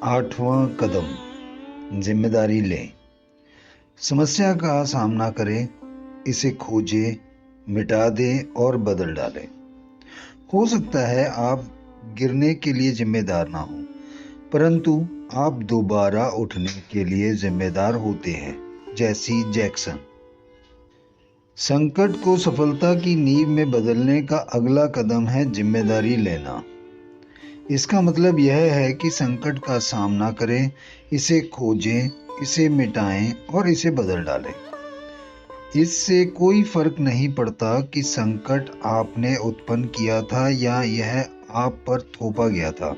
आठवां कदम, जिम्मेदारी लें। समस्या का सामना करें, इसे खोजें, मिटा दें और बदल डालें। हो सकता है आप गिरने के लिए जिम्मेदार ना हो, परंतु आप दोबारा उठने के लिए जिम्मेदार होते हैं। जैसी जैक्सन। संकट को सफलता की नींव में बदलने का अगला कदम है जिम्मेदारी लेना। इसका मतलब यह है कि संकट का सामना करें, इसे खोजें, इसे मिटाएं और इसे बदल डालें। इससे कोई फर्क नहीं पड़ता कि संकट आपने उत्पन्न किया था या यह आप पर थोपा गया था।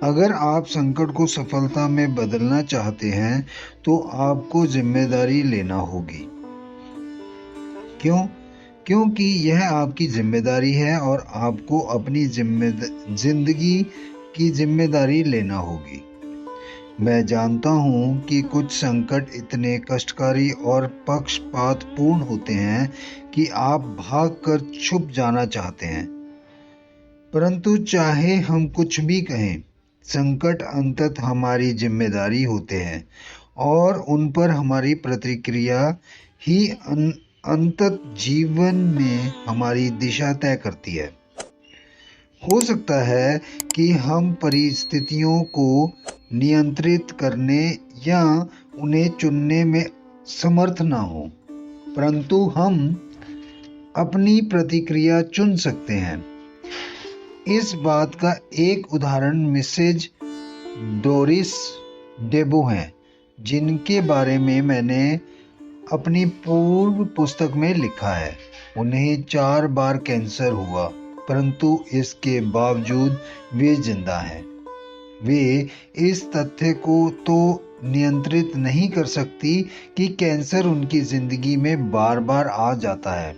अगर आप संकट को सफलता में बदलना चाहते हैं तो आपको जिम्मेदारी लेना होगी। क्यों? क्योंकि यह आपकी जिम्मेदारी है और आपको अपनी जिंदगी की जिम्मेदारी लेना होगी। मैं जानता हूं कि कुछ संकट इतने कष्टकारी और पक्षपातपूर्ण होते हैं कि आप भागकर छुप जाना चाहते हैं। परंतु चाहे हम कुछ भी कहें, संकट अंततः हमारी जिम्मेदारी होते हैं और उन पर हमारी प्रतिक्रिया ही अंततः जीवन में हमारी दिशा तय करती है। हो सकता है कि हम परिस्थितियों को नियंत्रित करने या उन्हें चुनने में समर्थ ना हो, परंतु हम अपनी प्रतिक्रिया चुन सकते हैं। इस बात का एक उदाहरण मिसेज डोरिस डेबो हैं, जिनके बारे में मैंने अपनी पूर्व पुस्तक में लिखा है। उन्हें 4 बार कैंसर हुआ, परंतु इसके बावजूद वे जिंदा हैं। वे इस तथ्य को तो नियंत्रित नहीं कर सकती कि कैंसर उनकी जिंदगी में बार बार आ जाता है,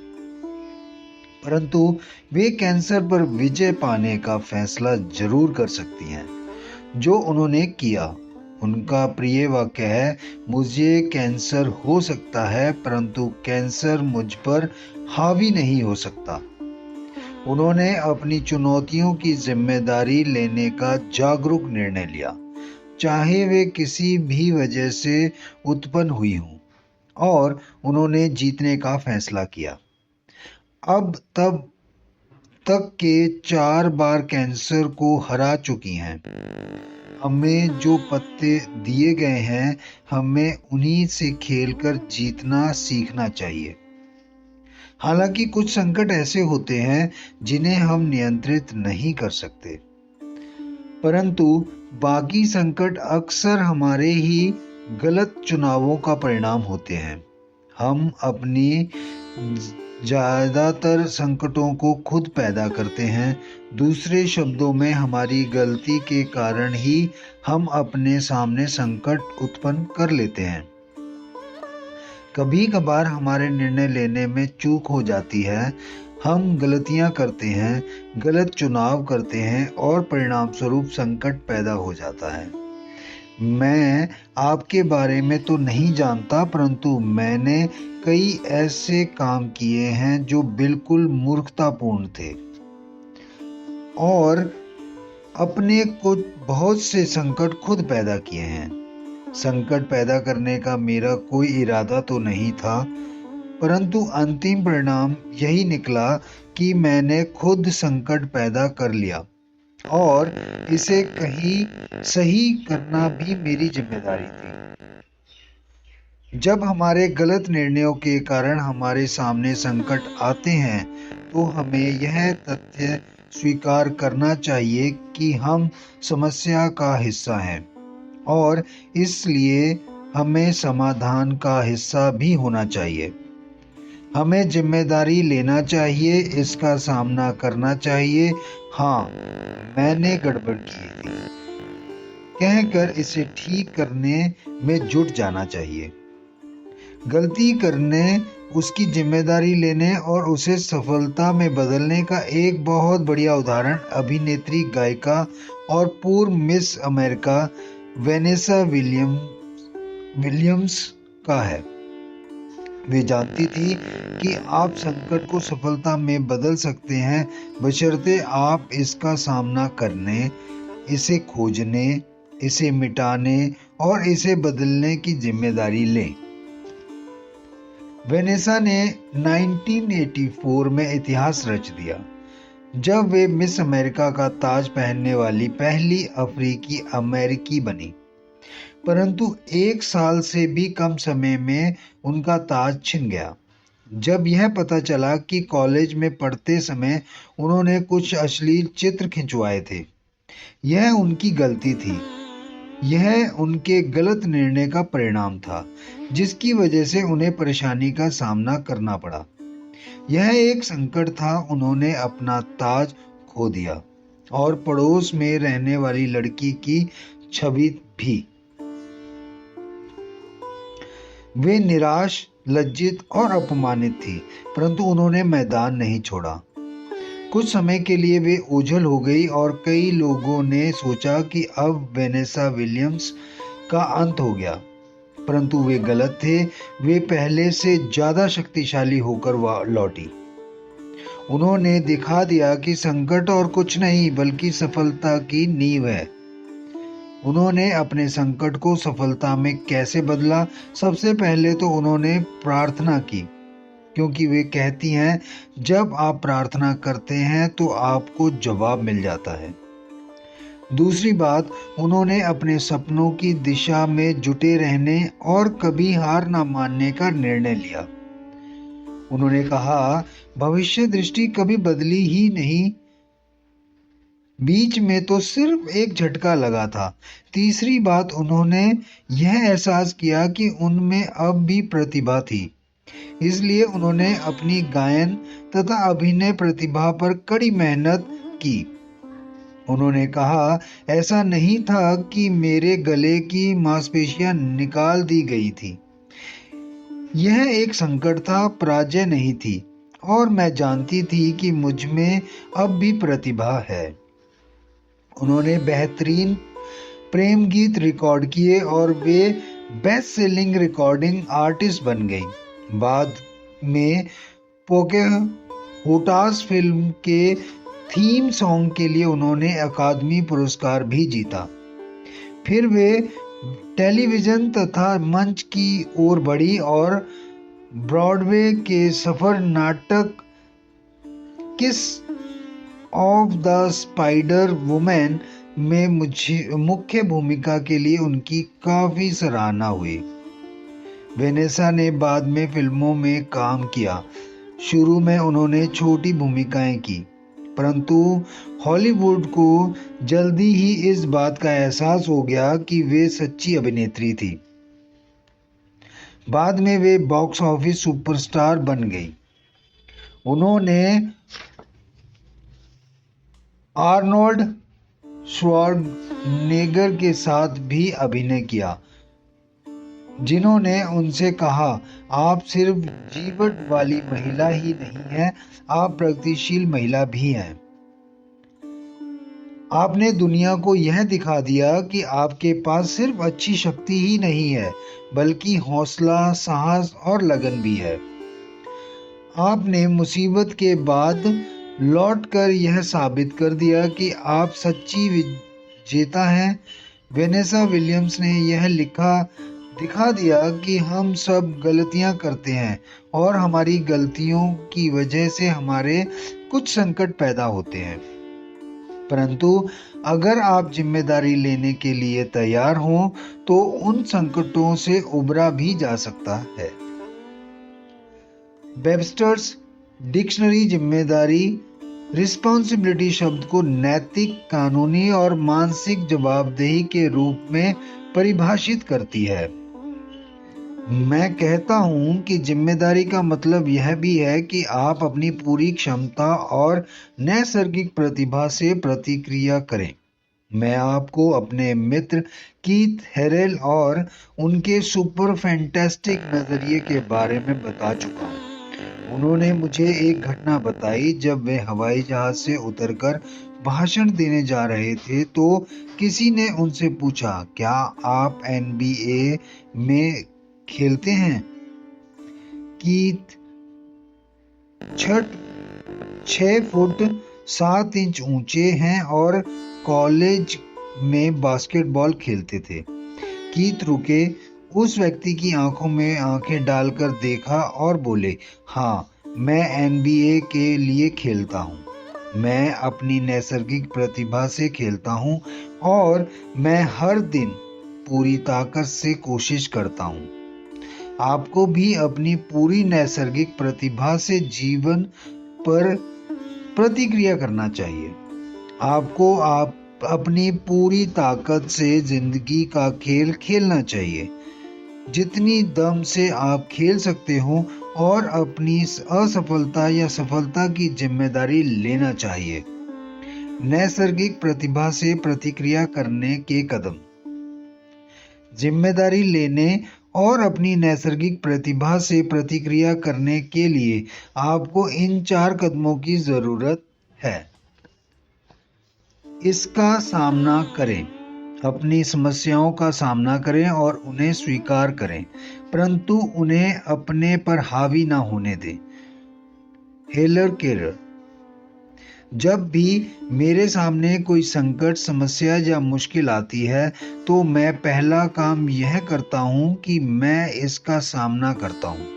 परंतु वे कैंसर पर विजय पाने का फैसला जरूर कर सकती हैं, जो उन्होंने किया। उनका प्रिय वाक्य है, मुझे कैंसर हो सकता है परंतु कैंसर मुझ पर हावी नहीं हो सकता। उन्होंने अपनी चुनौतियों की जिम्मेदारी लेने का जागरूक निर्णय लिया, चाहे वे किसी भी वजह से उत्पन्न हुई हों, और उन्होंने जीतने का फैसला किया। अब तब तक के 4 बार कैंसर को हरा चुकी हैं। हमें जो पत्ते दिए गए हैं, हमें उन्हीं से खेलकर जीतना सीखना चाहिए। हालांकि कुछ संकट ऐसे होते हैं जिन्हें हम नियंत्रित नहीं कर सकते, परंतु बाकी संकट अक्सर हमारे ही गलत चुनावों का परिणाम होते हैं। हम अपनी ज्यादातर संकटों को खुद पैदा करते हैं। दूसरे शब्दों में, हमारी गलती के कारण ही हम अपने सामने संकट उत्पन्न कर लेते हैं। कभी कभार हमारे निर्णय लेने में चूक हो जाती है। हम गलतियां करते हैं, गलत चुनाव करते हैं और परिणाम स्वरूप संकट पैदा हो जाता है। मैं आपके बारे में तो नहीं जानता, परंतु मैंने कई ऐसे काम किए हैं जो बिल्कुल मूर्खतापूर्ण थे और अपने कुछ बहुत से संकट खुद पैदा किए हैं। संकट पैदा करने का मेरा कोई इरादा तो नहीं था, परंतु अंतिम परिणाम यही निकला कि मैंने खुद संकट पैदा कर लिया और इसे कहीं सही करना भी मेरी जिम्मेदारी थी। जब हमारे गलत निर्णयों के कारण हमारे सामने संकट आते हैं, तो हमें यह तथ्य स्वीकार करना चाहिए कि हम समस्या का हिस्सा हैं और इसलिए हमें समाधान का हिस्सा भी होना चाहिए। हमें जिम्मेदारी लेना चाहिए, इसका सामना करना चाहिए। हाँ, मैंने गड़बड़ की थी कहकर इसे ठीक करने में जुट जाना चाहिए। गलती करने, उसकी जिम्मेदारी लेने और उसे सफलता में बदलने का एक बहुत बढ़िया उदाहरण अभिनेत्री, गायिका और पूर्व मिस अमेरिका वेनेसा विलियम्स का है। वे जानती थी कि आप संकट को सफलता में बदल सकते हैं, बशर्ते आप इसका सामना करने, इसे खोजने इसे मिटाने और इसे बदलने की जिम्मेदारी लें। वेनेसा ने 1984 में इतिहास रच दिया जब वे मिस अमेरिका का ताज पहनने वाली पहली अफ्रीकी अमेरिकी बनी। परंतु 1 साल से भी कम समय में उनका ताज छिन गया जब यह पता चला कि कॉलेज में पढ़ते समय उन्होंने कुछ अश्लील चित्र खिंचवाए थे। यह उनकी गलती थी। यह उनके गलत निर्णय का परिणाम था जिसकी वजह से उन्हें परेशानी का सामना करना पड़ा। यह एक संकट था। उन्होंने अपना ताज खो दिया और पड़ोस में रहने वाली लड़की की छवि भी। वे निराश, लज्जित और अपमानित थी, परंतु उन्होंने मैदान नहीं छोड़ा। कुछ समय के लिए वे ओझल हो गई और कई लोगों ने सोचा कि अब वेनेसा विलियम्स का अंत हो गया, परंतु वे गलत थे। वे पहले से ज्यादा शक्तिशाली होकर लौटी। उन्होंने दिखा दिया कि संकट और कुछ नहीं बल्कि सफलता की नींव है। उन्होंने अपने संकट को सफलता में कैसे बदला? सबसे पहले तो उन्होंने प्रार्थना की, क्योंकि वे कहती हैं जब आप प्रार्थना करते हैं तो आपको जवाब मिल जाता है। दूसरी बात, उन्होंने अपने सपनों की दिशा में जुटे रहने और कभी हार ना मानने का निर्णय लिया। उन्होंने कहा, भविष्य दृष्टि कभी बदली ही नहीं, बीच में तो सिर्फ एक झटका लगा था। तीसरी बात, उन्होंने यह एहसास किया कि उनमें अब भी प्रतिभा थी, इसलिए उन्होंने अपनी गायन तथा अभिनय प्रतिभा पर कड़ी मेहनत की। उन्होंने कहा, ऐसा नहीं था कि मेरे गले की मांसपेशियां निकाल दी गई थी। यह एक संकट था, पराजय नहीं थी, और मैं जानती थी कि मुझ में अब भी प्रतिभा है। उन्होंने बेहतरीन प्रेम गीत रिकॉर्ड किए और वे बेस्ट सेलिंग रिकॉर्डिंग आर्टिस्ट बन गई। बाद में पोकेहोटास फिल्म के थीम सॉन्ग के लिए उन्होंने अकादमी पुरस्कार भी जीता। फिर वे टेलीविजन तथा मंच की ओर बढ़ी और ब्रॉडवे के सफर नाटक किस ऑफ द स्पाइडर वुमेन में मुख्य भूमिका के लिए उनकी काफी सराहना हुई। वेनेसा ने बाद में फिल्मों में काम किया। शुरू में उन्होंने छोटी भूमिकाएं की, परंतु हॉलीवुड को जल्दी ही इस बात का एहसास हो गया कि वे सच्ची अभिनेत्री थी। बाद में वे बॉक्स ऑफिस सुपरस्टार बन गई। उन्होंने आर्नोल्ड श्वार्ज़नेगर के साथ भी अभिनय किया, जिन्होंने उनसे कहा, आप सिर्फ जीवट वाली महिला ही नहीं हैं, आप प्रगतिशील महिला भी हैं। आपने दुनिया को यह दिखा दिया कि आपके पास सिर्फ अच्छी शक्ति ही नहीं है, बल्कि हौसला, साहस और लगन भी है। आपने मुसीबत के बाद लौटकर यह साबित कर दिया कि आप सच्ची विजेता हैं। वेनेसा विलियम्स ने यह दिखा दिया कि हम सब गलतियां करते हैं और हमारी गलतियों की वजह से हमारे कुछ संकट पैदा होते हैं, परंतु अगर आप जिम्मेदारी लेने के लिए तैयार हों तो उन संकटों से उबरा भी जा सकता है। वेबस्टर्स डिक्शनरी जिम्मेदारी रिस्पॉन्सिबिलिटी शब्द को नैतिक, कानूनी और मानसिक जवाबदेही के रूप में परिभाषित करती है। मैं कहता हूं कि जिम्मेदारी का मतलब यह भी है कि आप अपनी पूरी क्षमता और नैसर्गिक प्रतिभा से प्रतिक्रिया करें। मैं आपको अपने मित्र कीथ हेरेल और उनके सुपर फैंटास्टिक नजरिए के बारे में बता चुका हूं। उन्होंने मुझे एक घटना बताई जब वे हवाई जहाज से उतरकर भाषण देने जा रहे थे तो किसी ने उनसे पूछा, क्या आप NBA में खेलते हैं? कीथ 6 फुट 7 इंच ऊंचे हैं और कॉलेज में बास्केटबॉल खेलते थे। कीथ रुके, उस व्यक्ति की आंखों में आंखें डालकर देखा और बोले, हाँ, मैं NBA के लिए खेलता हूँ। मैं अपनी नैसर्गिक प्रतिभा से खेलता हूँ और मैं हर दिन पूरी ताकत से कोशिश करता हूँ। आपको भी अपनी पूरी नैसर्गिक प्रतिभा से जीवन पर प्रतिक्रिया करना चाहिए। आपको अपनी पूरी ताकत से जिंदगी का खेल खेलना चाहिए, जितनी दम से आप खेल सकते हो, और अपनी असफलता या सफलता की जिम्मेदारी लेना चाहिए। नैसर्गिक प्रतिभा से प्रतिक्रिया करने के कदम। जिम्मेदारी लेने और अपनी नैसर्गिक प्रतिभा से प्रतिक्रिया करने के लिए आपको इन 4 कदमों की जरूरत है। इसका सामना करें। अपनी समस्याओं का सामना करें और उन्हें स्वीकार करें, परंतु उन्हें अपने पर हावी ना होने दें। हेलर केलर। जब भी मेरे सामने कोई संकट, समस्या या मुश्किल आती है तो मैं पहला काम यह करता हूँ कि मैं इसका सामना करता हूँ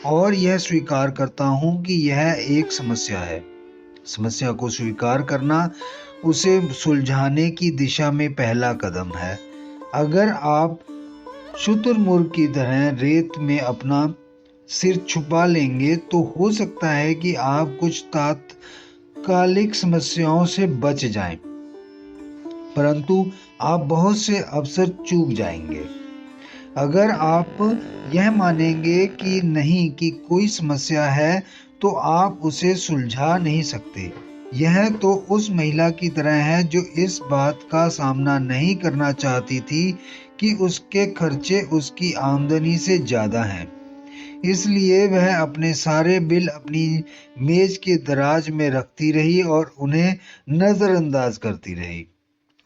और यह स्वीकार करता हूँ कि यह एक समस्या है। समस्या को स्वीकार करना उसे सुलझाने की दिशा में पहला कदम है। अगर आप शुतुरमुर्ग की तरह रेत में अपना सिर छुपा लेंगे तो हो सकता है कि आप कुछ तात्कालिक समस्याओं से बच जाएं, परंतु आप बहुत से अवसर चूक जाएंगे। अगर आप यह मानेंगे कि नहीं कि कोई समस्या है तो आप उसे सुलझा नहीं सकते। यह तो उस महिला की तरह है जो इस बात का सामना नहीं करना चाहती थी कि उसके खर्चे उसकी आमदनी से ज्यादा हैं, इसलिए वह अपने सारे बिल अपनी मेज के दराज में रखती रही और उन्हें नजरअंदाज करती रही।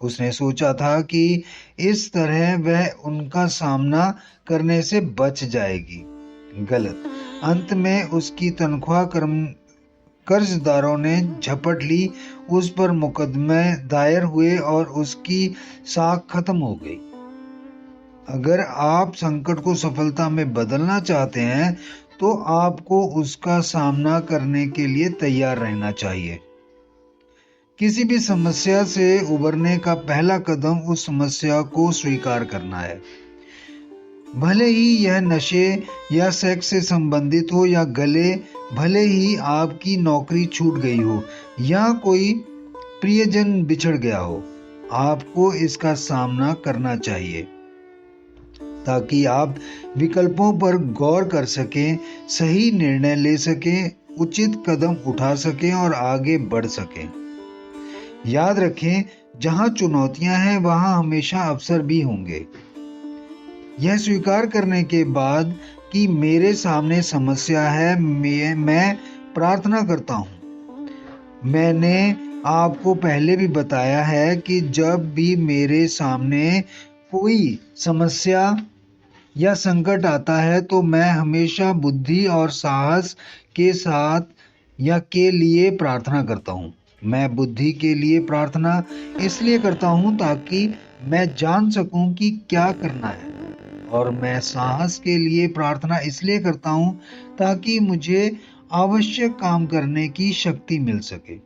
उसने सोचा था कि इस तरह वह उनका सामना करने से बच जाएगी। गलत। अंत में उसकी तनख्वाह कर्जदारों ने झपट ली, उस पर मुकदमे दायर हुए और उसकी साख खत्म हो गई। अगर आप संकट को सफलता में बदलना चाहते हैं तो आपको उसका सामना करने के लिए तैयार रहना चाहिए। किसी भी समस्या से उबरने का पहला कदम उस समस्या को स्वीकार करना है। भले ही यह नशे या सेक्स से संबंधित हो या भले ही आपकी नौकरी छूट गई हो या कोई प्रियजन बिछड़ गया हो, आपको इसका सामना करना चाहिए ताकि आप विकल्पों पर गौर कर सकें, सही निर्णय ले सकें, उचित कदम उठा सकें और आगे बढ़ सकें। याद रखें, जहां चुनौतियां हैं वहां हमेशा अवसर भी होंगे। यह स्वीकार करने के बाद कि मेरे सामने समस्या है, मैं प्रार्थना करता हूं। मैंने आपको पहले भी बताया है कि जब भी मेरे सामने कोई समस्या या संकट आता है तो मैं हमेशा बुद्धि और साहस के साथ के लिए प्रार्थना करता हूँ। मैं बुद्धि के लिए प्रार्थना इसलिए करता हूँ ताकि मैं जान सकूं कि क्या करना है, और मैं साहस के लिए प्रार्थना इसलिए करता हूँ ताकि मुझे आवश्यक काम करने की शक्ति मिल सके।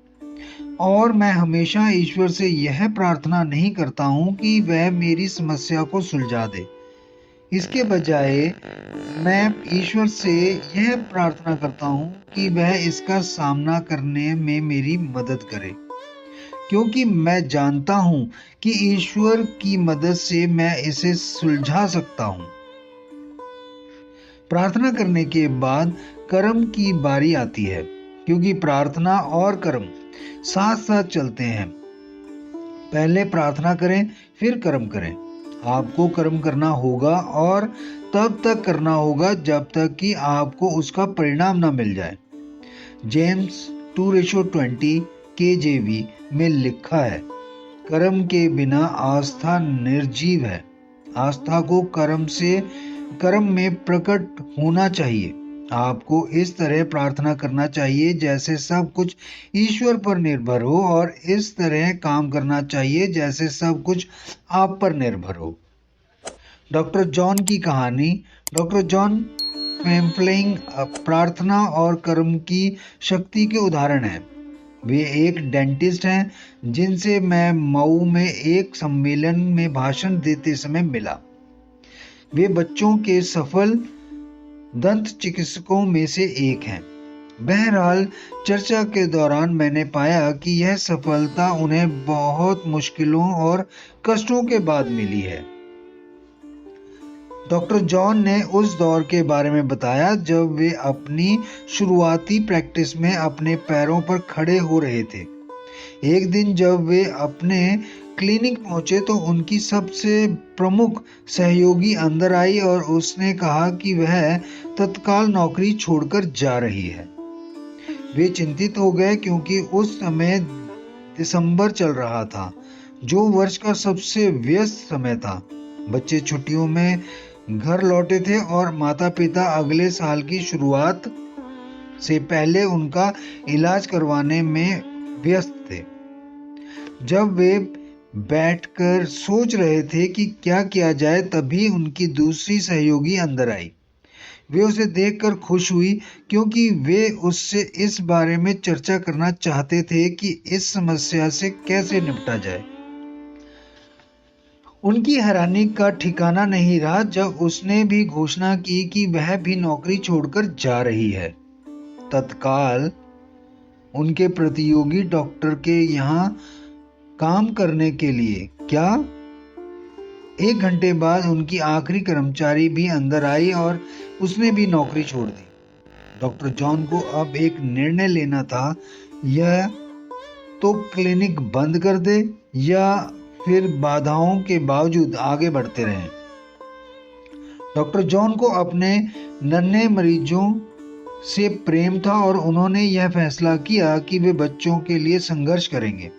और मैं हमेशा ईश्वर से यह प्रार्थना नहीं करता हूँ कि वह मेरी समस्या को सुलझा दे। इसके बजाय मैं ईश्वर से यह प्रार्थना करता हूँ कि वह इसका सामना करने में मेरी मदद करे, क्योंकि मैं जानता हूँ कि ईश्वर की मदद से मैं इसे सुलझा सकता हूँ। प्रार्थना करने के बाद कर्म की बारी आती है, क्योंकि प्रार्थना और कर्म साथ साथ चलते हैं। पहले प्रार्थना करें, फिर कर्म करें। आपको कर्म करना होगा और तब तक करना होगा जब तक कि आपको उसका परिणाम ना मिल जाए। जेम्स 2:20 KJV में लिखा है, कर्म के बिना आस्था निर्जीव है। आस्था को कर्म में प्रकट होना चाहिए। आपको इस तरह प्रार्थना करना चाहिए जैसे सब कुछ ईश्वर पर निर्भर हो, और इस तरह काम करना चाहिए जैसे सब कुछ आप पर निर्भर हो। डॉक्टर जॉन की कहानी। डॉक्टर जॉन पैम्पलिंग प्रार्थना और कर्म की शक्ति के उदाहरण हैं। वे एक डेंटिस्ट हैं जिनसे मैं मऊ में एक सम्मेलन में भाषण देते समय मिला। वे बच्चों के सफल दंत चिकित्सकों में से एक हैं। बहरहाल, चर्चा के दौरान मैंने पाया कि यह सफलता उन्हें बहुत मुश्किलों और कष्टों के बाद मिली है। डॉक्टर जॉन ने उस दौर के बारे में बताया जब वे अपनी शुरुआती प्रैक्टिस में अपने पैरों पर खड़े हो रहे थे। एक दिन जब वे अपने क्लिनिक पहुंचे तो उनकी सबसे प्रमुख सहयोगी अंदर आई और उसने कहा कि वह तत्काल नौकरी छोड़कर जा रही है। वे चिंतित हो गए क्योंकि उस समय दिसंबर चल रहा था, जो वर्ष का सबसे व्यस्त समय था। बच्चे छुट्टियों में घर लौटे थे और माता-पिता अगले साल की शुरुआत से पहले उनका इलाज करवाने में व्यस्त थे। जब वे बैठकर सोच रहे थे कि क्या किया जाए, तभी उनकी दूसरी सहयोगी अंदर आई। वे उसे देखकर खुश हुई क्योंकि वे उससे इस बारे में चर्चा करना चाहते थे कि इस समस्या से कैसे निपटा जाए। उनकी हैरानी का ठिकाना नहीं रहा जब उसने भी घोषणा की कि वह भी नौकरी छोड़कर जा रही है। तत्काल उनके प्रतियोगी डॉक्टर के यहाँ काम करने के लिए क्या? 1 घंटे बाद उनकी आखिरी कर्मचारी भी अंदर आई और उसने भी नौकरी छोड़ दी। डॉक्टर जॉन को अब एक निर्णय लेना था, यह तो क्लिनिक बंद कर दे या फिर बाधाओं के बावजूद आगे बढ़ते रहें। डॉक्टर जॉन को अपने नन्हे मरीजों से प्रेम था और उन्होंने यह फैसला किया कि वे बच्चों के लिए संघर्ष करेंगे।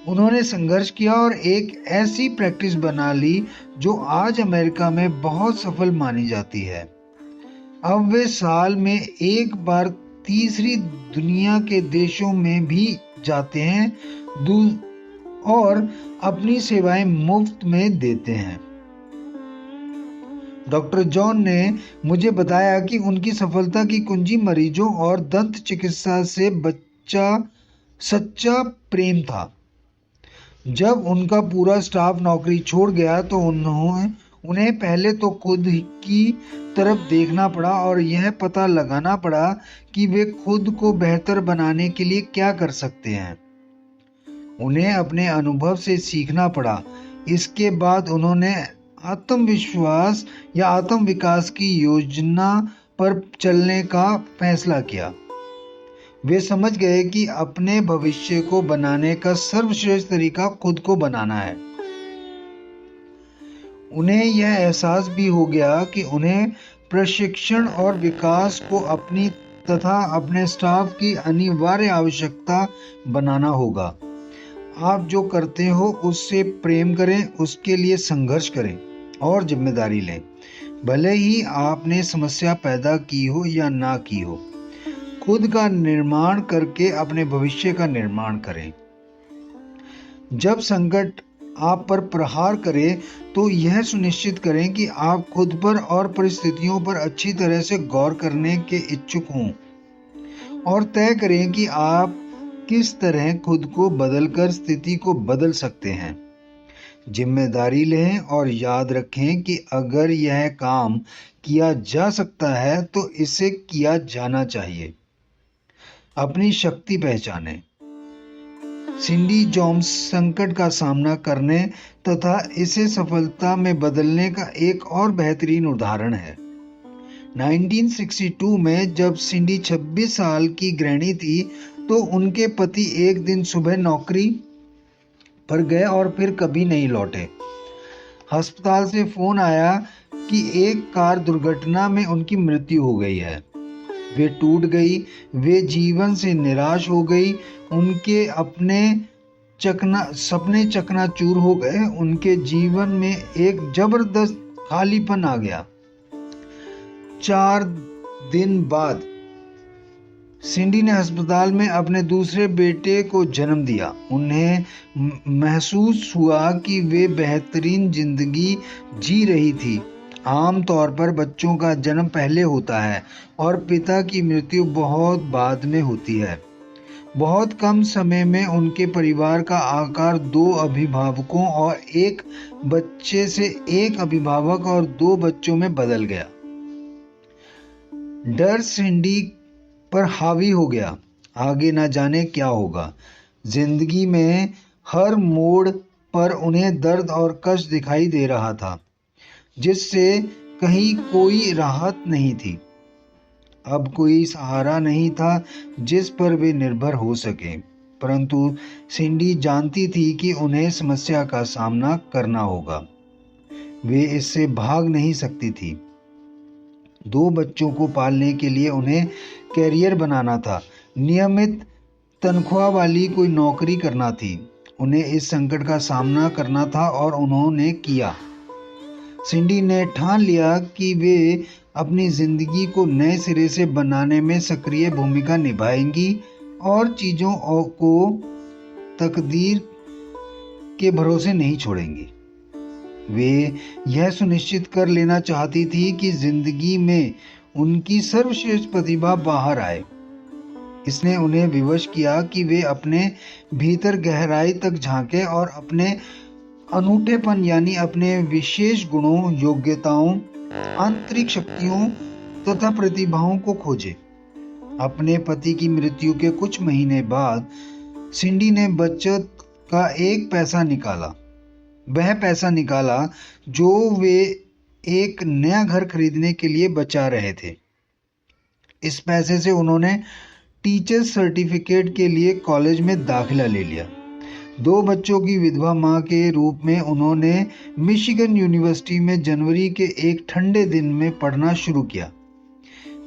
उन्होंने संघर्ष किया और एक ऐसी प्रैक्टिस बना ली जो आज अमेरिका में बहुत सफल मानी जाती है। अब वे साल में एक बार तीसरी दुनिया के देशों में भी जाते हैं और अपनी सेवाएं मुफ्त में देते हैं। डॉक्टर जॉन ने मुझे बताया कि उनकी सफलता की कुंजी मरीजों और दंत चिकित्सा से सच्चा प्रेम था। जब उनका पूरा स्टाफ नौकरी छोड़ गया तो उन्हें पहले तो खुद की तरफ देखना पड़ा और यह पता लगाना पड़ा कि वे खुद को बेहतर बनाने के लिए क्या कर सकते हैं। उन्हें अपने अनुभव से सीखना पड़ा। इसके बाद उन्होंने आत्मविश्वास या आत्म विकास की योजना पर चलने का फैसला किया। वे समझ गए कि अपने भविष्य को बनाने का सर्वश्रेष्ठ तरीका खुद को बनाना है। उन्हें यह एहसास भी हो गया कि उन्हें प्रशिक्षण और विकास को अपनी तथा अपने स्टाफ की अनिवार्य आवश्यकता बनाना होगा। आप जो करते हो उससे प्रेम करें, उसके लिए संघर्ष करें और जिम्मेदारी लें, भले ही आपने समस्या पैदा की हो या ना की हो। खुद का निर्माण करके अपने भविष्य का निर्माण करें। जब संकट आप पर प्रहार करे तो यह सुनिश्चित करें कि आप खुद पर और परिस्थितियों पर अच्छी तरह से गौर करने के इच्छुक हों और तय करें कि आप किस तरह खुद को बदलकर स्थिति को बदल सकते हैं। जिम्मेदारी लें और याद रखें कि अगर यह काम किया जा सकता है तो इसे किया जाना चाहिए। अपनी शक्ति पहचानें। सिंडी जॉम्स संकट का सामना करने तथा इसे सफलता में बदलने का एक और बेहतरीन उदाहरण है। 1962 में जब सिंडी 26 साल की गृहिणी थी तो उनके पति एक दिन सुबह नौकरी पर गए और फिर कभी नहीं लौटे। अस्पताल से फोन आया कि एक कार दुर्घटना में उनकी मृत्यु हो गई है। वे टूट गई, वे जीवन से निराश हो गई, उनके अपने सपने चकनाचूर हो गए, उनके जीवन में एक जबरदस्त खालीपन आ गया। 4 दिन बाद सिंडी ने अस्पताल में अपने दूसरे बेटे को जन्म दिया। उन्हें महसूस हुआ कि वे बेहतरीन जिंदगी जी रही थी। आम तौर पर बच्चों का जन्म पहले होता है और पिता की मृत्यु बहुत बाद में होती है। बहुत कम समय में उनके परिवार का आकार 2 अभिभावकों और एक बच्चे से 1 अभिभावक और 2 बच्चों में बदल गया। डर सिंडी पर हावी हो गया। आगे न जाने क्या होगा। जिंदगी में हर मोड़ पर उन्हें दर्द और कष्ट दिखाई दे रहा था, जिससे कहीं कोई राहत नहीं थी। अब कोई सहारा नहीं था जिस पर वे निर्भर हो सके। परंतु सिंडी जानती थी कि उन्हें समस्या का सामना करना होगा। वे इससे भाग नहीं सकती थी। 2 बच्चों को पालने के लिए उन्हें कैरियर बनाना था। नियमित तनख्वाह वाली कोई नौकरी करना थी। उन्हें इस संकट का सामना करना था और उन्होंने किया। सिंडी ने ठान लिया कि वे अपनी जिंदगी को नए सिरे से बनाने में सक्रिय भूमिका निभाएंगी और चीजों को तकदीर के भरोसे नहीं छोड़ेंगी। वे यह सुनिश्चित कर लेना चाहती थी कि जिंदगी में उनकी सर्वश्रेष्ठ प्रतिभा बाहर आए। इसने उन्हें विवश किया कि वे अपने भीतर गहराई तक झांकें और अपने अनूठेपन यानी अपने विशेष गुणों, योग्यताओं, आंतरिक शक्तियों तथा प्रतिभाओं को खोजें। अपने पति की मृत्यु के कुछ महीने बाद सिंडी ने बचत का एक पैसा निकाला। वह पैसा निकाला जो वे एक नया घर खरीदने के लिए बचा रहे थे। इस पैसे से उन्होंने टीचर्स सर्टिफिकेट के लिए कॉलेज में दाखिला ले लिया। 2 बच्चों की विधवा मां के रूप में उन्होंने मिशिगन यूनिवर्सिटी में जनवरी के एक ठंडे दिन में पढ़ना शुरू किया।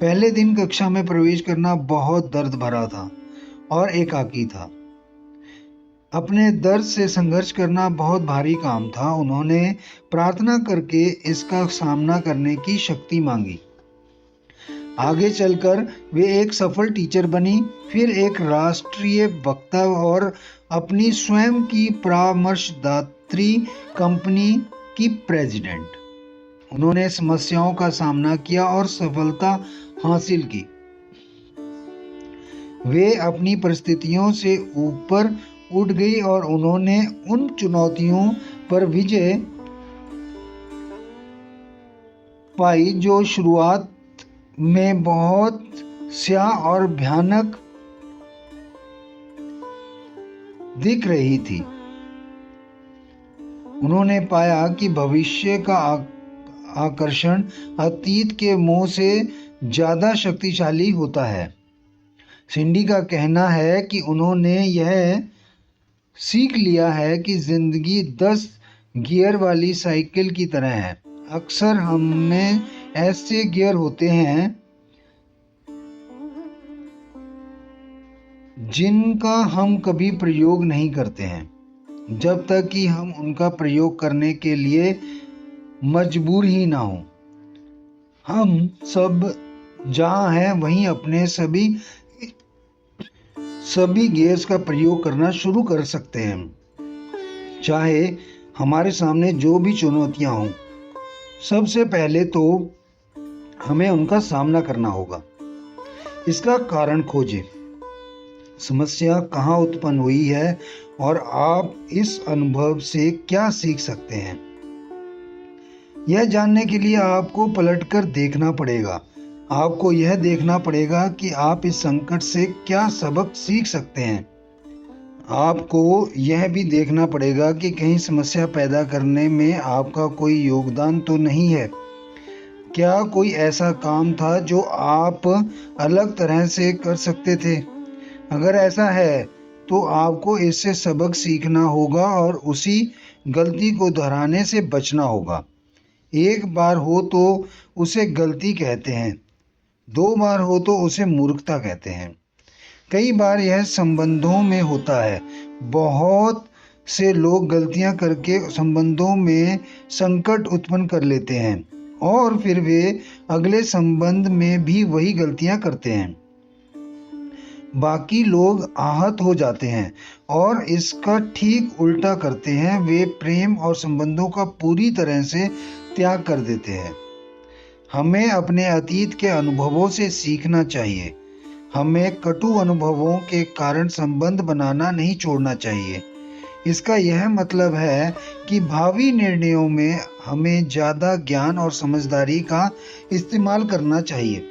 पहले दिन कक्षा में प्रवेश करना बहुत दर्द भरा था और एकाकी था। अपने दर्द से संघर्ष करना बहुत भारी काम था। उन्होंने प्रार्थना करके इसका सामना करने की शक्ति मांगी। आगे चलकर वे एक सफल टीचर बनी, फिर एक राष्ट्रीय वक्ता और अपनी स्वयं की परामर्शदात्री कंपनी की प्रेसिडेंट। उन्होंने समस्याओं का सामना किया और सफलता हासिल की। वे अपनी परिस्थितियों से ऊपर उठ गई और उन्होंने उन चुनौतियों पर विजय पाई जो शुरुआत में बहुत स्याह और भयानक दिख रही थी। उन्होंने पाया कि भविष्य का आकर्षण अतीत के मोह से ज्यादा शक्तिशाली होता है। सिंडी का कहना है कि उन्होंने यह सीख लिया है कि जिंदगी 10 गियर वाली साइकिल की तरह है। अक्सर हमें ऐसे गियर होते हैं जिनका हम कभी प्रयोग नहीं करते हैं जब तक कि हम उनका प्रयोग करने के लिए मजबूर ही ना हो। हम सब जहां हैं वहीं अपने सभी गियर्स का प्रयोग करना शुरू कर सकते हैं, चाहे हमारे सामने जो भी चुनौतियां हों। सबसे पहले तो हमें उनका सामना करना होगा। इसका कारण खोजें। समस्या कहाँ उत्पन्न हुई है और आप इस अनुभव से क्या सीख सकते हैं। यह जानने के लिए आपको पलटकर देखना पड़ेगा। आपको यह देखना पड़ेगा कि आप इस संकट से क्या सबक सीख सकते हैं। आपको यह भी देखना पड़ेगा कि कहीं समस्या पैदा करने में आपका कोई योगदान तो नहीं है। क्या कोई ऐसा काम था जो आप अलग तरह से कर सकते थे? अगर ऐसा है तो आपको इससे सबक सीखना होगा और उसी गलती को दोहराने से बचना होगा। एक बार हो तो उसे गलती कहते हैं, 2 बार हो तो उसे मूर्खता कहते हैं। कई बार यह संबंधों में होता है। बहुत से लोग गलतियां करके संबंधों में संकट उत्पन्न कर लेते हैं। और फिर वे अगले संबंध में भी वही गलतियां करते हैं। बाकी लोग आहत हो जाते हैं और इसका ठीक उल्टा करते हैं। वे प्रेम और संबंधों का पूरी तरह से त्याग कर देते हैं। हमें अपने अतीत के अनुभवों से सीखना चाहिए। हमें कटु अनुभवों के कारण संबंध बनाना नहीं छोड़ना चाहिए। इसका यह मतलब है कि भावी निर्णयों में हमें ज़्यादा ज्ञान और समझदारी का इस्तेमाल करना चाहिए।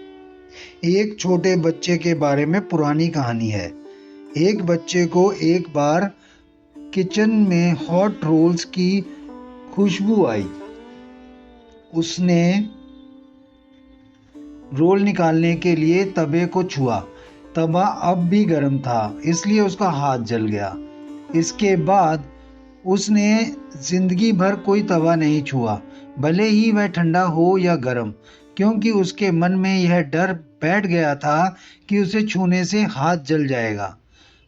एक छोटे बच्चे के बारे में पुरानी कहानी है। एक बच्चे को एक बार किचन में हॉट रोल्स की खुशबू आई। उसने रोल निकालने के लिए तवे को छुआ। तवा अब भी गर्म था, इसलिए उसका हाथ जल गया। इसके बाद उसने जिंदगी भर कोई तवा नहीं छुआ, भले ही वह ठंडा हो या गर्म, क्योंकि उसके मन में यह डर बैठ गया था कि उसे छूने से हाथ जल जाएगा।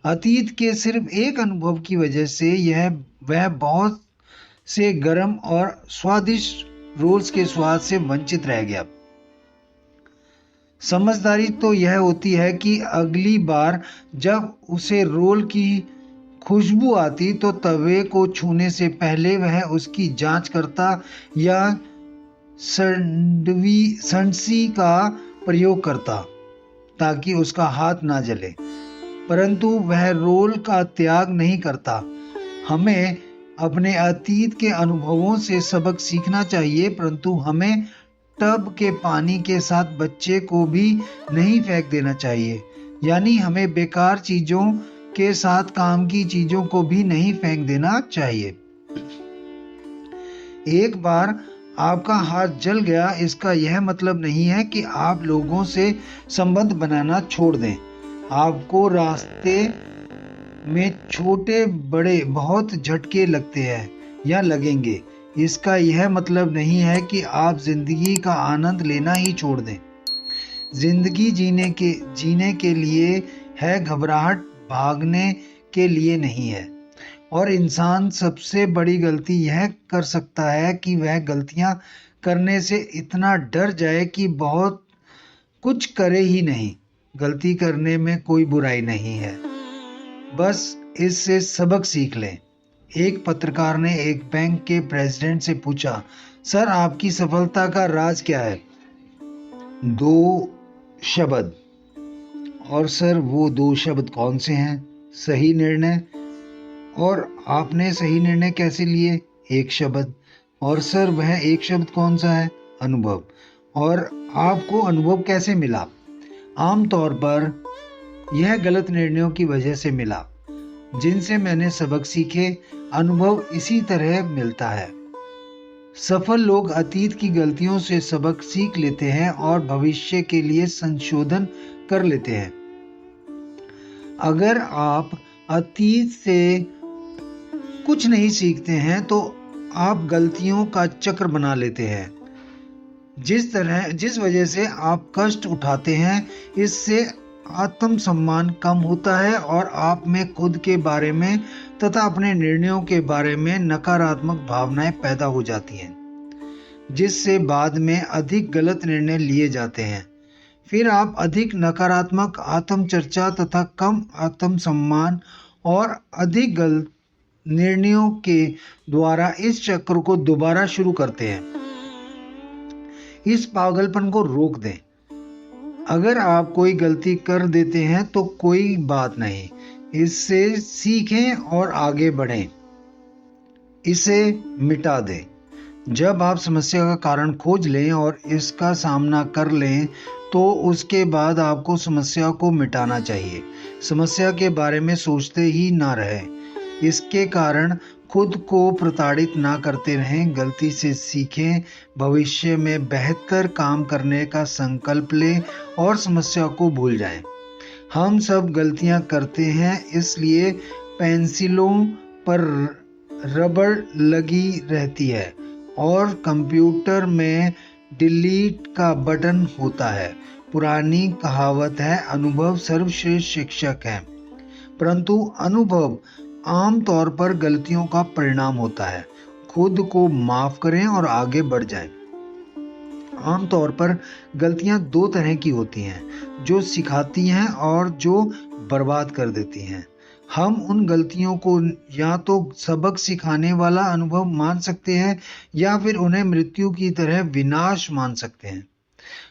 अतीत के सिर्फ एक अनुभव की वजह से वह बहुत से गर्म और स्वादिष्ट रोल्स के स्वाद से वंचित रह गया। समझदारी तो यह होती है कि अगली बार जब उसे रोल की खुशबू आती तो तवे को छूने से पहले वह उसकी जांच करता या सनसी का प्रयोग करता ताकि उसका हाथ ना जले, परंतु वह रोल का त्याग नहीं करता। हमें अपने अतीत के अनुभवों से सबक सीखना चाहिए, परंतु हमें टब के पानी के साथ बच्चे को भी नहीं फेंक देना चाहिए। यानी हमें बेकार चीजों के साथ काम की चीजों को भी नहीं फेंक देना चाहिए। एक बार आपका हाथ जल गया, इसका यह मतलब नहीं है कि आप लोगों से संबंध बनाना छोड़ दें। आपको रास्ते में छोटे बड़े बहुत झटके लगते हैं या लगेंगे, इसका यह मतलब नहीं है कि आप जिंदगी का आनंद लेना ही छोड़ दें। जिंदगी जीने के लिए है, घबराहट भागने के लिए नहीं है। और इंसान सबसे बड़ी गलती यह कर सकता है कि वह गलतियां करने से इतना डर जाए कि बहुत कुछ करे ही नहीं। गलती करने में कोई बुराई नहीं है, बस इससे सबक सीख लें। एक पत्रकार ने एक बैंक के प्रेसिडेंट से पूछा, सर आपकी सफलता का राज क्या है? 2 शब्द। और सर वो 2 शब्द कौन से हैं? सही निर्णय। और आपने सही निर्णय कैसे लिए? 1 शब्द। और सर वह 1 शब्द कौन सा है? अनुभव। और आपको अनुभव कैसे मिला? आमतौर पर यह गलत निर्णयों की वजह से मिला, जिनसे मैंने सबक सीखे। अनुभव इसी तरह मिलता है। सफल लोग अतीत की गलतियों से सबक सीख लेते हैं और भविष्य के लिए संशोधन कर लेते हैं। अगर आप अतीत से कुछ नहीं सीखते हैं तो आप गलतियों का चक्र बना लेते हैं। जिस वजह से आप कष्ट उठाते हैं, इससे आत्मसम्मान कम होता है और आप में खुद के बारे में तथा अपने निर्णयों के बारे में नकारात्मक भावनाएं पैदा हो जाती हैं, जिससे बाद में अधिक गलत निर्णय लिए जाते हैं। फिर आप अधिक नकारात्मक आत्मचर्चा तथा कम आत्मसम्मान और अधिक गलत निर्णयों के द्वारा इस चक्र को दोबारा शुरू करते हैं। इस पागलपन को रोक दें। अगर आप कोई गलती कर देते हैं तो कोई बात नहीं, इससे सीखें और आगे बढ़ें, इसे मिटा दें। जब आप समस्या का कारण खोज लें और इसका सामना कर लें तो उसके बाद आपको समस्या को मिटाना चाहिए। समस्या के बारे में सोचते ही ना रहें। इसके कारण खुद को प्रताड़ित ना करते रहें। गलती से सीखें, भविष्य में बेहतर काम करने का संकल्प लें और समस्या को भूल जाएं। हम सब गलतियां करते हैं, इसलिए पेंसिलों पर रबड़ लगी रहती है और कंप्यूटर में डिलीट का बटन होता है। पुरानी कहावत है, अनुभव सर्वश्रेष्ठ शिक्षक है, परंतु अनुभव आम तौर पर गलतियों का परिणाम होता है। खुद को माफ करें और आगे बढ़ जाएं। आमतौर पर गलतियां दो तरह की होती हैं, जो सिखाती हैं और जो बर्बाद कर देती हैं। हम उन गलतियों को या तो सबक सिखाने वाला अनुभव मान सकते हैं या फिर उन्हें मृत्यु की तरह विनाश मान सकते हैं।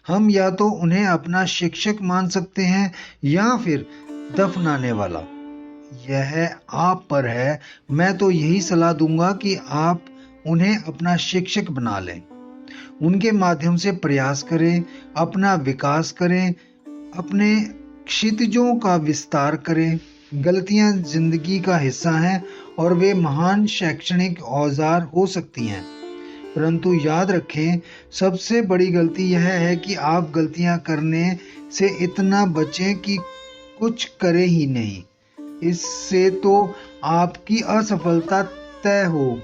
हम या तो उन्हें अपना शिक्षक मान सकते हैं या फिर दफनाने वाला। यह आप पर है। मैं तो यही सलाह दूंगा कि आप उन्हें अपना शिक्षक बना लें, उनके माध्यम से प्रयास करें, अपना विकास करें, अपने क्षितिजों का विस्तार करें। गलतियां जिंदगी का हिस्सा हैं और वे महान शैक्षणिक औजार हो सकती हैं, परंतु याद रखें, सबसे बड़ी गलती यह है कि आप गलतियां करने से इतना बचें कि कुछ करें ही नहीं। इससे तो आपकी असफलता तय हो।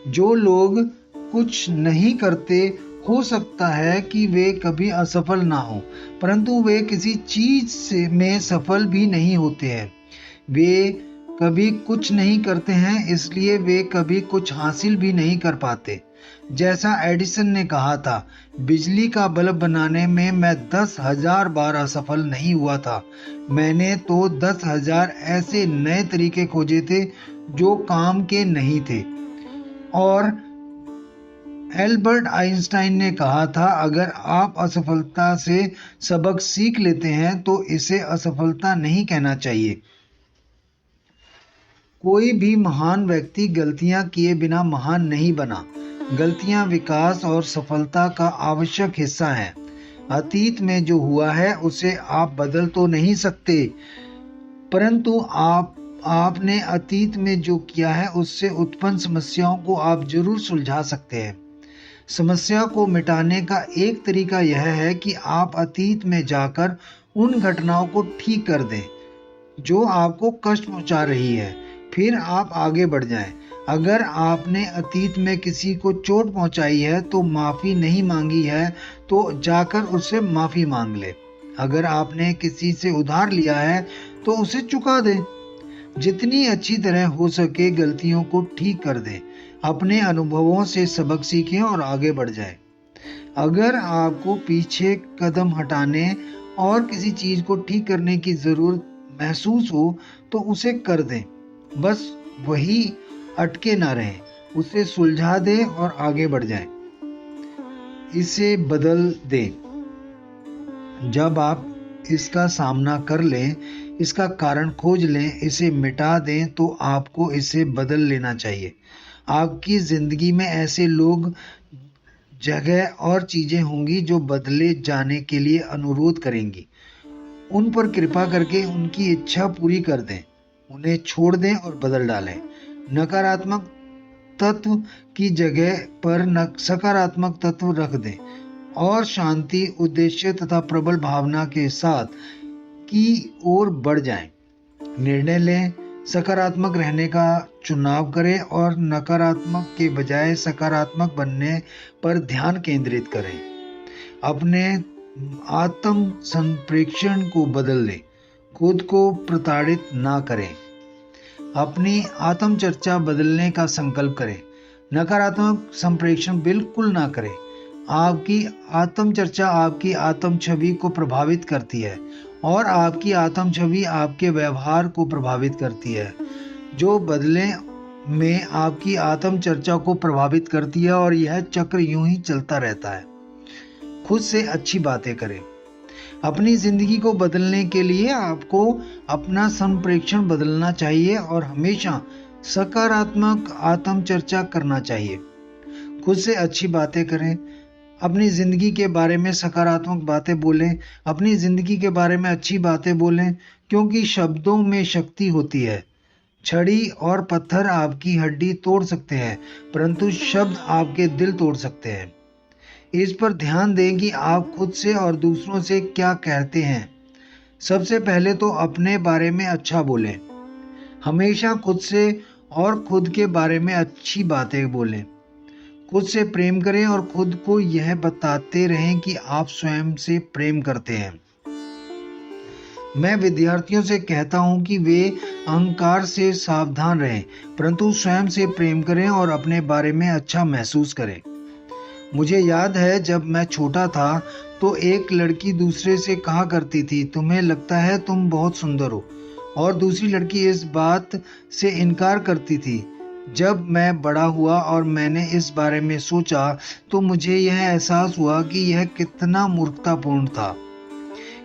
जो लोग कुछ नहीं करते, हो सकता है कि वे कभी असफल ना हो, परंतु वे किसी चीज में सफल भी नहीं होते हैं। वे कभी कुछ नहीं करते हैं, इसलिए वे कभी कुछ हासिल भी नहीं कर पाते। जैसा एडिसन ने कहा था, बिजली का बल्ब बनाने में मैं 10,000 बार असफल नहीं हुआ था। मैंने तो 10,000 ऐसे नए तरीके खोजे थे जो काम के नहीं थे। और एल्बर्ट आइंस्टाइन ने कहा था, अगर आप असफलता से सबक सीख लेते हैं तो इसे असफलता नहीं कहना चाहिए। कोई भी महान व्यक्ति गलतियां किए बिना महान नहीं बना। गलतियां विकास और सफलता का आवश्यक हिस्सा हैं। अतीत में जो हुआ है उसे आप बदल तो नहीं सकते, परंतु आपने अतीत में जो किया है उससे उत्पन्न समस्याओं को आप जरूर सुलझा सकते हैं। समस्या को मिटाने का एक तरीका यह है कि आप अतीत में जाकर उन घटनाओं को ठीक कर दें जो आपको कष्ट पहुंचा रही है, फिर आप आगे बढ़ जाएं। अगर आपने अतीत में किसी को चोट पहुंचाई है तो माफी नहीं मांगी है तो जाकर उससे माफी मांग ले। अगर आपने किसी से उधार लिया है तो उसे चुका दें। जितनी अच्छी तरह हो सके गलतियों को ठीक कर दें। अपने अनुभवों से सबक सीखें और आगे बढ़ जाएं। अगर आपको पीछे कदम हटाने और किसी चीज को ठीक करने की जरूरत महसूस हो तो उसे कर दें। बस वही अटके ना रहें, उसे सुलझा दें और आगे बढ़ जाएं। इसे बदल दें। जब आप इसका सामना कर लें, इसका कारण खोज लें, इसे मिटा दें तो आपको इसे बदल लेना चाहिए। आपकी जिंदगी में ऐसे लोग, जगह और चीजें होंगी जो बदले जाने के लिए अनुरोध करेंगी। उन पर कृपा करके उनकी इच्छा पूरी कर दें, उन्हें छोड़ दें और बदल डालें। नकारात्मक तत्व की जगह पर सकारात्मक तत्व रख दें और शांति, उद्देश्य तथा प्रबल भावना के साथ की ओर बढ़ जाएं। निर्णय लें, सकारात्मक रहने का चुनाव करें और नकारात्मक के बजाय सकारात्मक बनने पर ध्यान केंद्रित करें। अपने आत्म संप्रेक्षण को बदल दें, खुद को प्रताड़ित ना करें। अपनी आत्म चर्चा बदलने का संकल्प करें। नकारात्मक संप्रेक्षण बिल्कुल ना करें। आपकी आत्म चर्चा आपकी आत्म छवि को प्रभावित करती है और आपकी आत्म छवि आपके व्यवहार को प्रभावित करती है, जो बदले में आपकी आत्म चर्चा को प्रभावित करती है और यह चक्र यूं ही चलता रहता है। खुद से अच्छी बातें करें। अपनी जिंदगी को बदलने के लिए आपको अपना संप्रेक्षण बदलना चाहिए और हमेशा सकारात्मक आत्म चर्चा करना चाहिए। खुद से अच्छी बातें करें। अपनी जिंदगी के बारे में सकारात्मक बातें बोलें। अपनी जिंदगी के बारे में अच्छी बातें बोलें, क्योंकि शब्दों में शक्ति होती है। छड़ी और पत्थर आपकी हड्डी तोड़ सकते हैं, परंतु शब्द आपके दिल तोड़ सकते हैं। इस पर ध्यान दें कि आप खुद से और दूसरों से क्या कहते हैं। सबसे पहले तो अपने बारे में अच्छा बोलें। हमेशा खुद से और खुद के बारे में अच्छी बातें बोलें। खुद से प्रेम करें और खुद को यह बताते रहें कि आप स्वयं से प्रेम करते हैं। मैं विद्यार्थियों से कहता हूं कि वे अहंकार से सावधान रहें, परंतु स्वयं से प्रेम करें और अपने बारे में अच्छा महसूस करें। मुझे याद है जब मैं छोटा था तो एक लड़की दूसरे से कहा करती थी, तुम्हें लगता है तुम बहुत सुंदर हो, और दूसरी लड़की इस बात से इनकार करती थी। जब मैं बड़ा हुआ और मैंने इस बारे में सोचा तो मुझे यह एहसास हुआ कि यह कितना मूर्खतापूर्ण था।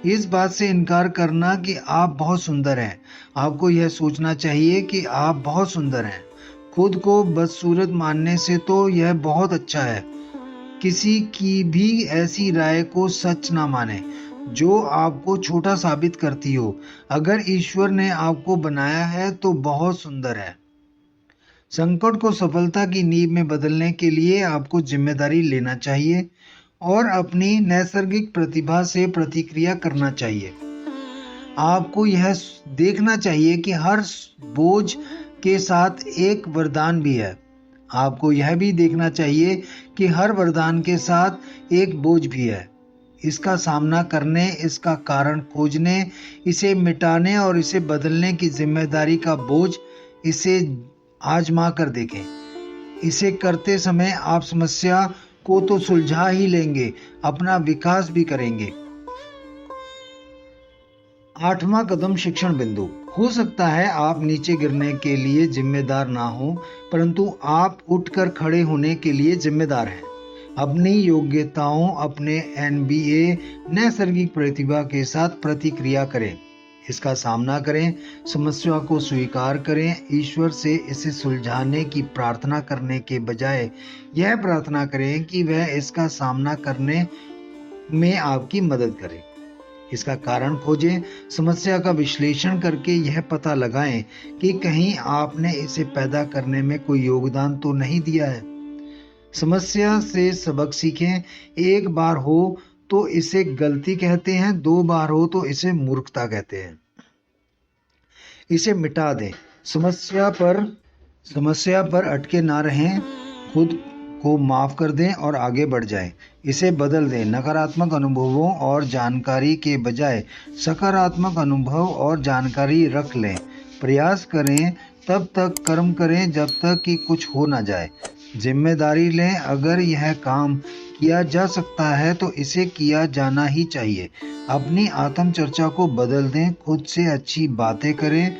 इस बात से इनकार करना कि आप बहुत सुंदर हैं। आपको यह सोचना चाहिए कि आप बहुत सुंदर हैं। खुद को बदसूरत मानने से तो यह बहुत अच्छा है। किसी की भी ऐसी राय को सच ना माने जो आपको छोटा साबित करती हो। अगर ईश्वर ने आपको बनाया है तो बहुत सुंदर है। संकट को सफलता की नींव में बदलने के लिए आपको जिम्मेदारी लेना चाहिए और अपनी नैसर्गिक प्रतिभा से प्रतिक्रिया करना चाहिए। आपको यह देखना चाहिए कि हर बोझ के साथ एक वरदान भी है। आपको यह भी देखना चाहिए कि हर वरदान के साथ एक बोझ भी है। इसका सामना करने, इसका कारण खोजने, इसे मिटाने और इसे बदलने की जिम्मेदारी का बोझ, इसे आजमा कर देखें। इसे करते समय आप समस्या को तो सुलझा ही लेंगे, अपना विकास भी करेंगे। 8वां कदम शिक्षण बिंदु। हो सकता है आप नीचे गिरने के लिए जिम्मेदार ना हो, परंतु आप उठकर खड़े होने के लिए जिम्मेदार हैं। अपनी योग्यताओं, अपने NBA नैसर्गिक प्रतिभा के साथ प्रतिक्रिया करें, इसका सामना करें, समस्या को स्वीकार करें। ईश्वर से इसे सुलझाने की प्रार्थना करने के बजाय यह प्रार्थना करें कि वह इसका सामना करने में आपकी मदद करे। इसका कारण खोजें, समस्या का विश्लेषण करके यह पता लगाएं कि कहीं आपने इसे पैदा करने में कोई योगदान तो नहीं दिया है। समस्या से सबक सीखें। एक बार हो तो इसे गलती कहते हैं, 2 बार हो तो इसे मूर्खता कहते हैं। इसे मिटा दें। समस्या पर अटके ना रहें, खुद को माफ कर दें और आगे बढ़ जाएं। इसे बदल दें। नकारात्मक अनुभवों और जानकारी के बजाय सकारात्मक अनुभव और जानकारी रख लें। प्रयास करें, तब तक कर्म करें जब तक कि कुछ हो ना जाए। जिम्मेदारी लें। अगर यह काम किया जा सकता है तो इसे किया जाना ही चाहिए। अपनी आत्मचर्चा को बदल दें। खुद से अच्छी बातें करें,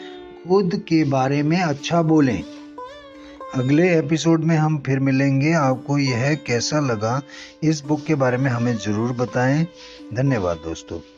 खुद के बारे में अच्छा बोलें। अगले एपिसोड में हम फिर मिलेंगे। आपको यह कैसा लगा, इस बुक के बारे में हमें ज़रूर बताएं। धन्यवाद दोस्तों।